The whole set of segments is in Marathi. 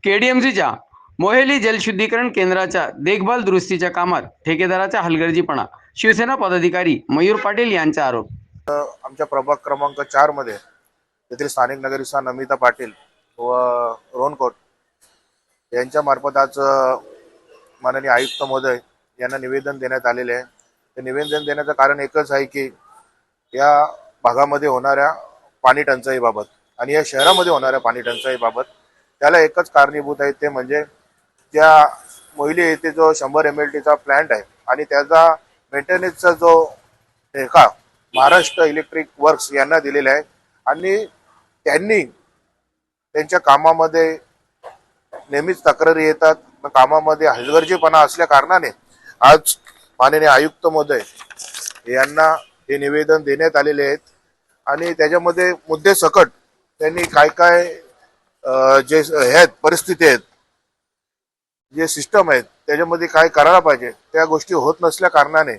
केडीएमसीच्या मोहेली जलशुद्धीकरण केंद्राच्या देखभाल दुरुस्तीच्या कामात ठेकेदाराचा हलगर्जीपणा, शिवसेना पदाधिकारी मयूर पाटील यांचा आरोप। आमच्या प्रभाग क्रमांक 4 मध्ये येथील स्थानिक नगरसेविका नमिता पाटील व रोहनकोट यांच्या मार्फत आज माननीय आयुक्त महोदय यांना निवेदन देण्यात आलेले आहे। ते निवेदन देण्याचं कारण एकच आहे की या भागामध्ये होणाऱ्या पाणी टंचाईबाबत आणि या शहरामध्ये होणाऱ्या पाणी टंचाईबाबत त्याला एकच कारणीभूत आहे, ते म्हणजे त्या मोहिली येथे जो 100 MLT चा प्लांट आहे आणि त्याचा मेंटेनन्सचा जो ठेका महाराष्ट्र इलेक्ट्रिक वर्क्स यांना दिलेला आहे आणि त्यांनी त्यांच्या कामामध्ये नेहमीच तक्रारी येतात, कामामध्ये हलगर्जीपणा असल्या कारणाने आज माननीय आयुक्त महोदय यांना हे निवेदन देण्यात आलेले आहेत आणि त्याच्यामध्ये मुद्दे सकट त्यांनी काय काय जे आहेत परिस्थिती आहेत, जे सिस्टम आहेत त्याच्यामध्ये काय करायला पाहिजे त्या गोष्टी होत नसल्या कारणाने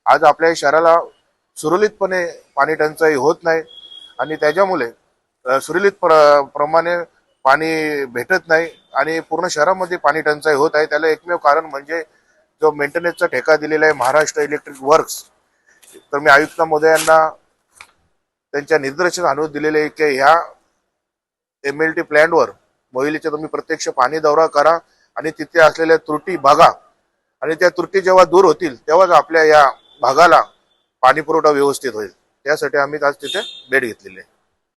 आज आपल्या शहराला सुरळीतपणे पाणी टंचाई होत नाही आणि त्याच्यामुळे सुरळीत प्रमाणे पाणी भेटत नाही आणि पूर्ण शहरामध्ये पाणी टंचाई होत आहे। त्याला एकमेव कारण म्हणजे जो मेंटेनन्सचा ठेका दिलेला आहे महाराष्ट्र इलेक्ट्रिक वर्क्स। तर मी आयुक्त महोदयांना त्यांच्या निर्देशन आणून दिलेले आहे की ह्या MLT प्लॅन्टवर मोहिलीचे तुम्ही प्रत्यक्ष पाणी दौरा करा आणि तिथे असलेल्या त्रुटी बघा आणि त्या त्रुटी जेव्हा दूर होतील तेव्हाच आपल्या या भागाला पाणी पुरवठा व्यवस्थित होईल। त्यासाठी आम्ही आज तिथे भेट घेतलेली आहे।